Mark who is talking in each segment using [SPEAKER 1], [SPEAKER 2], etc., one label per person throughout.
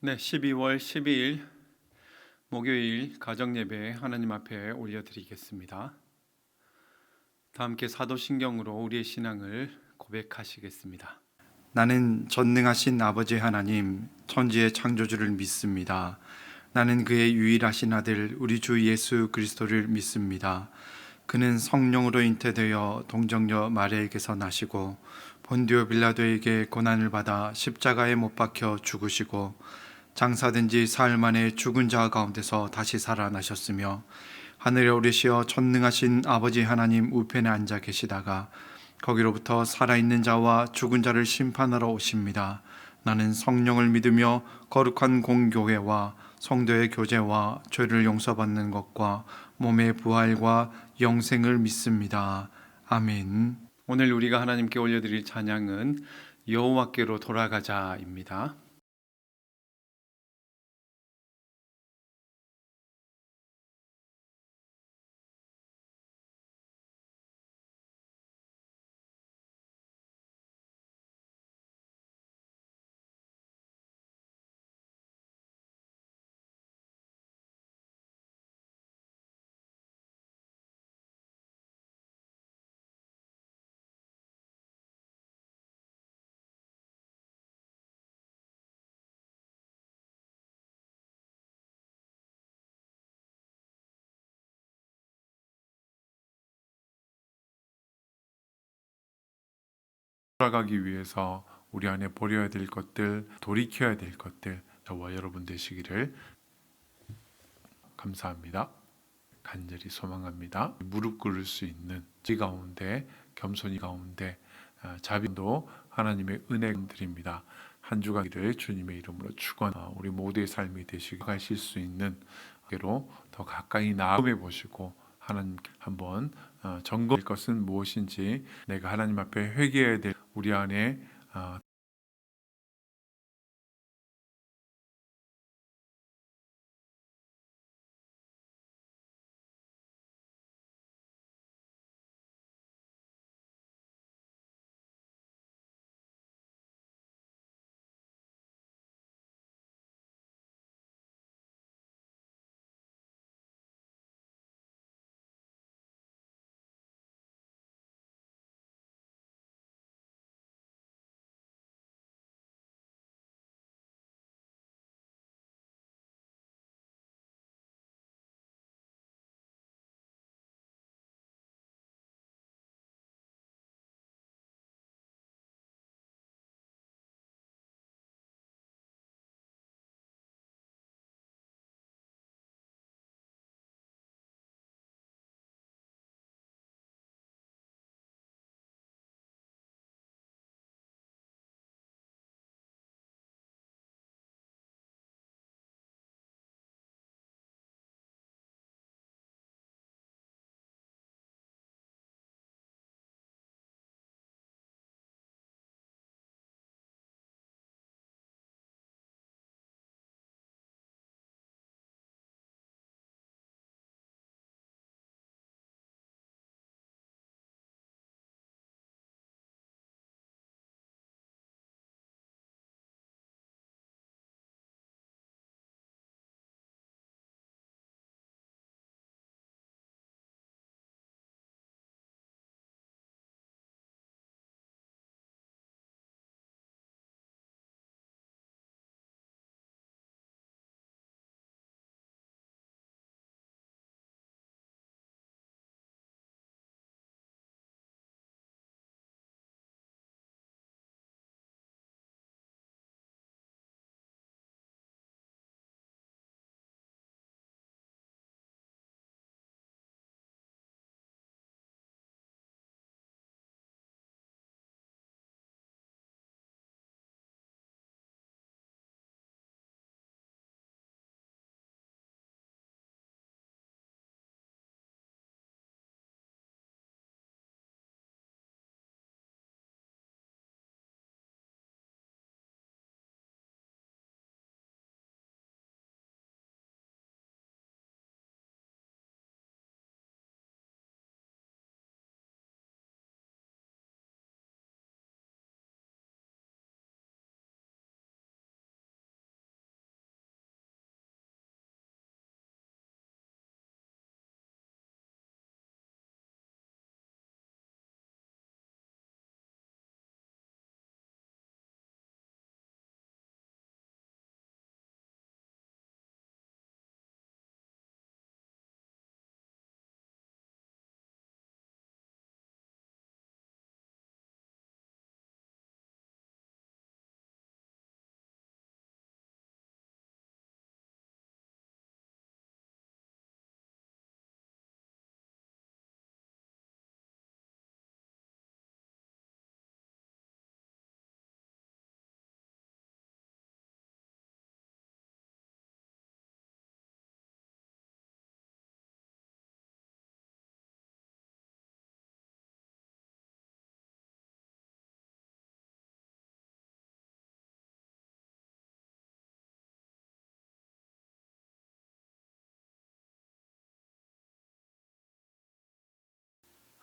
[SPEAKER 1] 네, 12월 12일 목요일 가정예배 하나님 앞에 올려드리겠습니다. 다 함께 사도신경으로 우리의 신앙을 고백하시겠습니다. 나는 전능하신 아버지 하나님, 천지의 창조주를 믿습니다. 나는 그의 유일하신 아들 우리 주 예수 그리스도를 믿습니다. 그는 성령으로 잉태되어 동정녀 마리아에게서 나시고 본디오 빌라도에게 고난을 받아 십자가에 못 박혀 죽으시고 장사된 지 사흘 만에 죽은 자 가운데서 다시 살아나셨으며 하늘에 오르시어 전능하신 아버지 하나님 우편에 앉아 계시다가 거기로부터 살아있는 자와 죽은 자를 심판하러 오십니다. 나는 성령을 믿으며 거룩한 공교회와 성도의 교제와 죄를 용서받는 것과 몸의 부활과 영생을 믿습니다. 아멘. 오늘 우리가 하나님께 올려드릴 찬양은 여호와께로 돌아가자입니다.
[SPEAKER 2] 돌아가기 위해서 우리 안에 버려야 될 것들, 돌이켜야 될 것들, 저와 여러분 되시기를 감사합니다. 간절히 소망합니다. 무릎 꿇을 수 있는 지 가운데, 겸손히 가운데 자비도 하나님의 은혜 드립니다. 한 주간을 주님의 이름으로 축원, 우리 모두의 삶이 되시게 가실 수 있는 게로 더 가까이 나아가 보시고 하나님 한번 점검할 것은 무엇인지, 내가 하나님 앞에 회개해야 될 우리 안에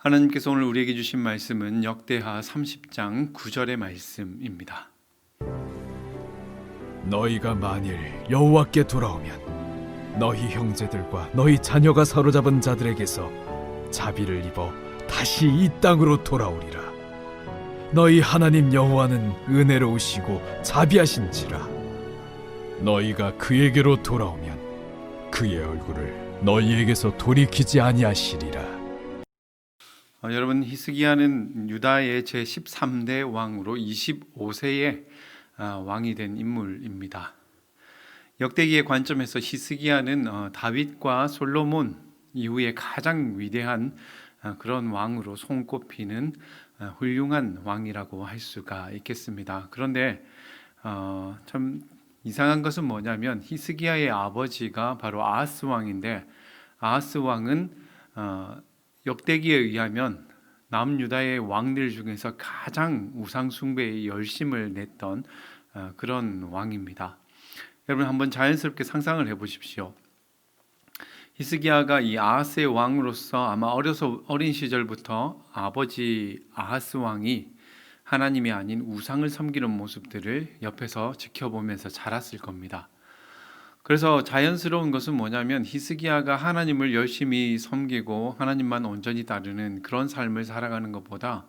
[SPEAKER 1] 하나님께서 오늘 우리에게 주신 말씀은 역대하 30장 9절의 말씀입니다.
[SPEAKER 3] 너희가 만일 여호와께 돌아오면 너희 형제들과 너희 자녀가 사로잡은 자들에게서 자비를 입어 다시 이 땅으로 돌아오리라. 너희 하나님 여호와는 은혜로우시고 자비하신지라. 너희가 그에게로 돌아오면 그의 얼굴을 너희에게서 돌이키지 아니하시리라.
[SPEAKER 1] 여러분, 히스기야는 유다의 제13대 왕으로 25세의 왕이 된 인물입니다. 역대기의 관점에서 히스기야는 다윗과 솔로몬 이후에 가장 위대한 그런 왕으로 손꼽히는 훌륭한 왕이라고 할 수가 있겠습니다. 그런데 참 이상한 것은 뭐냐면 히스기야의 아버지가 바로 아하스 왕인데, 아하스 왕은 역대기에 의하면 남유다의 왕들 중에서 가장 우상 숭배에 열심을 냈던 그런 왕입니다. 여러분, 한번 자연스럽게 상상을 해보십시오. 히스기야가 이 아하스의 왕으로서 아마 어린 시절부터 아버지 아하스 왕이 하나님이 아닌 우상을 섬기는 모습들을 옆에서 지켜보면서 자랐을 겁니다. 그래서 자연스러운 것은 뭐냐면 히스기야가 하나님을 열심히 섬기고 하나님만 온전히 따르는 그런 삶을 살아가는 것보다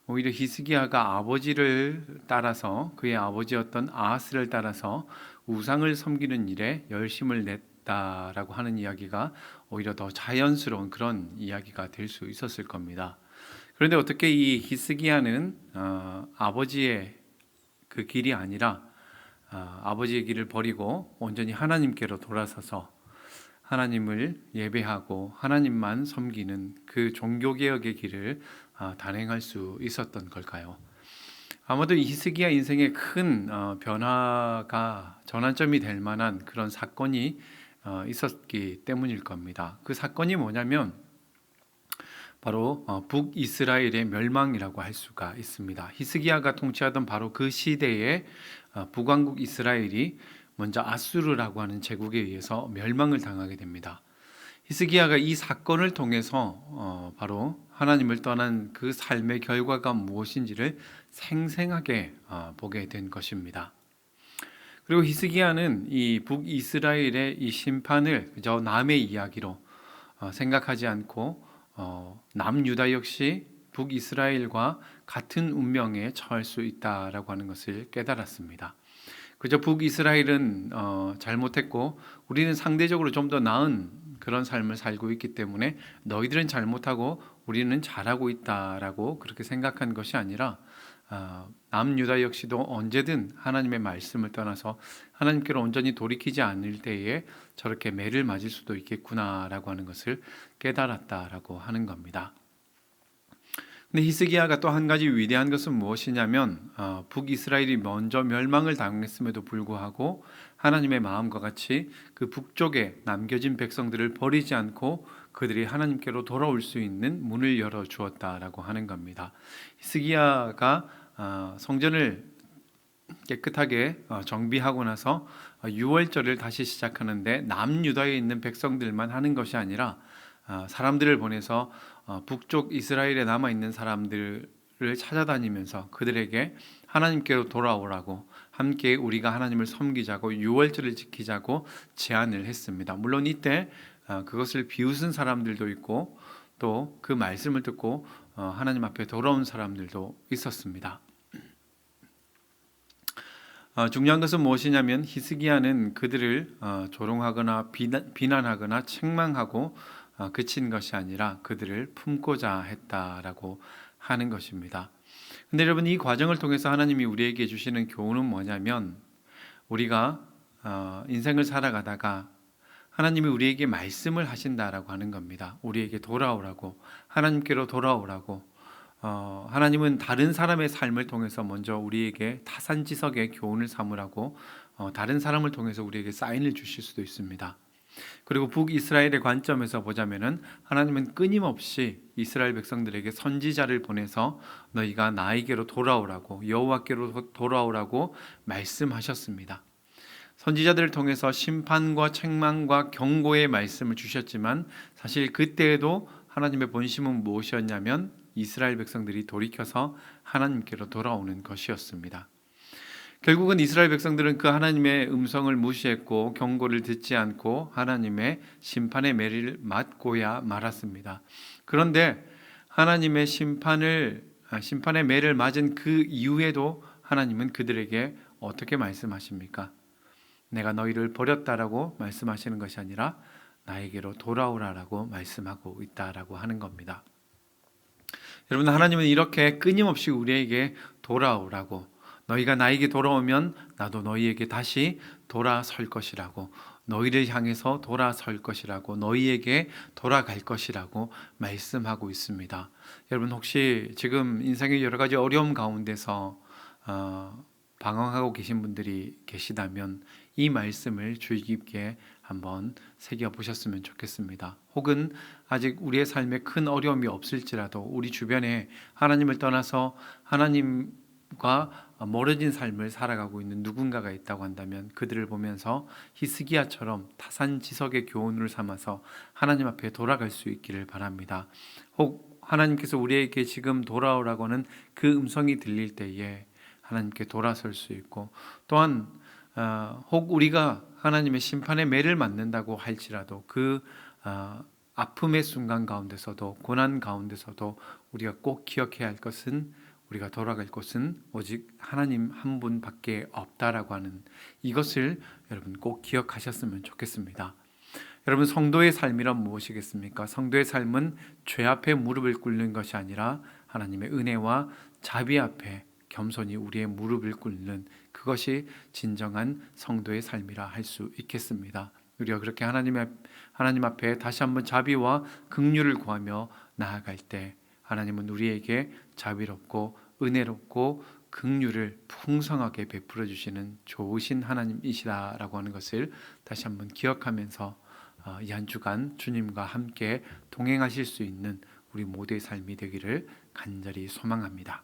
[SPEAKER 1] 오히려 히스기야가 아버지를 따라서, 그의 아버지였던 아하스를 따라서 우상을 섬기는 일에 열심을 냈다라고 하는 이야기가 오히려 더 자연스러운 그런 이야기가 될 수 있었을 겁니다. 그런데 어떻게 이 히스기야는 아버지의 그 길이 아니라 아버지의 길을 버리고 온전히 하나님께로 돌아서서 하나님을 예배하고 하나님만 섬기는 그 종교개혁의 길을 단행할 수 있었던 걸까요? 아마도 이 히스기야 인생의 큰 변화가 전환점이 될 만한 그런 사건이 있었기 때문일 겁니다. 그 사건이 뭐냐면 바로 북이스라엘의 멸망이라고 할 수가 있습니다. 히스기야가 통치하던 바로 그 시대에 북왕국 이스라엘이 먼저 아수르라고 하는 제국에 의해서 멸망을 당하게 됩니다. 히스기야가 이 사건을 통해서 바로 하나님을 떠난 그 삶의 결과가 무엇인지를 생생하게 보게 된 것입니다. 그리고 히스기야는 이 북이스라엘의 이 심판을 그저 남의 이야기로 생각하지 않고 남유다 역시 북이스라엘과 같은 운명에 처할 수 있다라고 하는 것을 깨달았습니다. 그저 북이스라엘은 잘못했고 우리는 상대적으로 좀 더 나은 그런 삶을 살고 있기 때문에 너희들은 잘못하고 우리는 잘하고 있다라고 그렇게 생각한 것이 아니라 남유다 역시도 언제든 하나님의 말씀을 떠나서 하나님께로 온전히 돌이키지 않을 때에 저렇게 매를 맞을 수도 있겠구나라고 하는 것을 깨달았다라고 하는 겁니다. 근데 히스기야가 또 한 가지 위대한 것은 무엇이냐면 북이스라엘이 먼저 멸망을 당했음에도 불구하고 하나님의 마음과 같이 그 북쪽에 남겨진 백성들을 버리지 않고 그들이 하나님께로 돌아올 수 있는 문을 열어 주었다라고 하는 겁니다. 히스기야가 성전을 깨끗하게 정비하고 나서 유월절을 다시 시작하는데 남유다에 있는 백성들만 하는 것이 아니라 사람들을 보내서 북쪽 이스라엘에 남아 있는 사람들을 찾아다니면서 그들에게 하나님께로 돌아오라고, 함께 우리가 하나님을 섬기자고 유월절을 지키자고 제안을 했습니다. 물론 이때 그것을 비웃은 사람들도 있고 또 그 말씀을 듣고 하나님 앞에 돌아온 사람들도 있었습니다. 중요한 것은 무엇이냐면 히스기야는 그들을 조롱하거나 비난하거나 책망하고 그친 것이 아니라 그들을 품고자 했다라고 하는 것입니다. 근데 여러분, 이 과정을 통해서 하나님이 우리에게 주시는 교훈은 뭐냐면 우리가 인생을 살아가다가 하나님이 우리에게 말씀을 하신다라고 하는 겁니다. 우리에게 돌아오라고, 하나님께로 돌아오라고. 하나님은 다른 사람의 삶을 통해서 먼저 우리에게 타산지석의 교훈을 삼으라고 다른 사람을 통해서 우리에게 사인을 주실 수도 있습니다. 그리고 북이스라엘의 관점에서 보자면은 하나님은 끊임없이 이스라엘 백성들에게 선지자를 보내서 너희가 나에게로 돌아오라고, 여호와께로 돌아오라고 말씀하셨습니다. 선지자들을 통해서 심판과 책망과 경고의 말씀을 주셨지만 사실 그때에도 하나님의 본심은 무엇이었냐면 이스라엘 백성들이 돌이켜서 하나님께로 돌아오는 것이었습니다. 결국은 이스라엘 백성들은 그 하나님의 음성을 무시했고 경고를 듣지 않고 하나님의 심판의 매를 맞고야 말았습니다. 그런데 하나님의 심판의 매를 맞은 그 이후에도 하나님은 그들에게 어떻게 말씀하십니까? 내가 너희를 버렸다라고 말씀하시는 것이 아니라 나에게로 돌아오라라고 말씀하고 있다라고 하는 겁니다. 여러분, 하나님은 이렇게 끊임없이 우리에게 돌아오라고, 너희가 나에게 돌아오면 나도 너희에게 다시 돌아설 것이라고, 너희를 향해서 돌아설 것이라고, 너희에게 돌아갈 것이라고 말씀하고 있습니다. 여러분, 혹시 지금 인생의 여러 가지 어려움 가운데서 방황하고 계신 분들이 계시다면 이 말씀을 주의 깊게 한번 새겨보셨으면 좋겠습니다. 혹은 아직 우리의 삶에 큰 어려움이 없을지라도 우리 주변에 하나님을 떠나서 하나님과 멀어진 삶을 살아가고 있는 누군가가 있다고 한다면 그들을 보면서 히스기야처럼 타산지석의 교훈을 삼아서 하나님 앞에 돌아갈 수 있기를 바랍니다. 혹 하나님께서 우리에게 지금 돌아오라고 하는 그 음성이 들릴 때에 하나님께 돌아설 수 있고, 또한 혹 우리가 하나님의 심판의 매를 맞는다고 할지라도 그 아픔의 순간 가운데서도, 고난 가운데서도 우리가 꼭 기억해야 할 것은, 우리가 돌아갈 곳은 오직 하나님 한 분밖에 없다라고 하는 이것을 여러분 꼭 기억하셨으면 좋겠습니다. 여러분, 성도의 삶이란 무엇이겠습니까? 성도의 삶은 죄 앞에 무릎을 꿇는 것이 아니라 하나님의 은혜와 자비 앞에 겸손히 우리의 무릎을 꿇는, 그것이 진정한 성도의 삶이라 할 수 있겠습니다. 우리가 그렇게 하나님 앞에 다시 한번 자비와 긍휼을 구하며 나아갈 때 하나님은 우리에게 자비롭고 은혜롭고 긍휼을 풍성하게 베풀어 주시는 좋으신 하나님이시다라고 하는 것을 다시 한번 기억하면서 이 한 주간 주님과 함께 동행하실 수 있는 우리 모두의 삶이 되기를 간절히 소망합니다.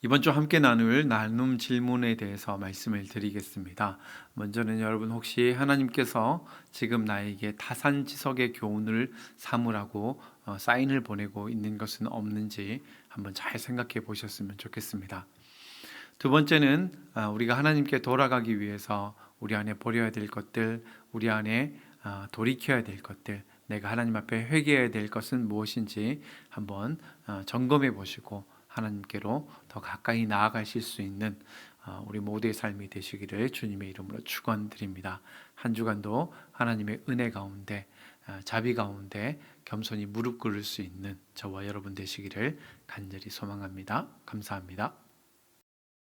[SPEAKER 1] 이번 주 함께 나눌 나눔 질문에 대해서 말씀을 드리겠습니다. 먼저는 여러분, 혹시 하나님께서 지금 나에게 타산지석의 교훈을 삼으라고 사인을 보내고 있는 것은 없는지 한번 잘 생각해 보셨으면 좋겠습니다. 두 번째는 우리가 하나님께 돌아가기 위해서 우리 안에 버려야 될 것들, 우리 안에 돌이켜야 될 것들, 내가 하나님 앞에 회개해야 될 것은 무엇인지 한번 점검해 보시고 하나님께로 더 가까이 나아가실 수 있는 우리 모두의 삶이 되시기를 주님의 이름으로 축원드립니다. 한 주간도 하나님의 은혜 가운데, 자비 가운데 겸손히 무릎 꿇을 수 있는 저와 여러분 되시기를 간절히 소망합니다. 감사합니다.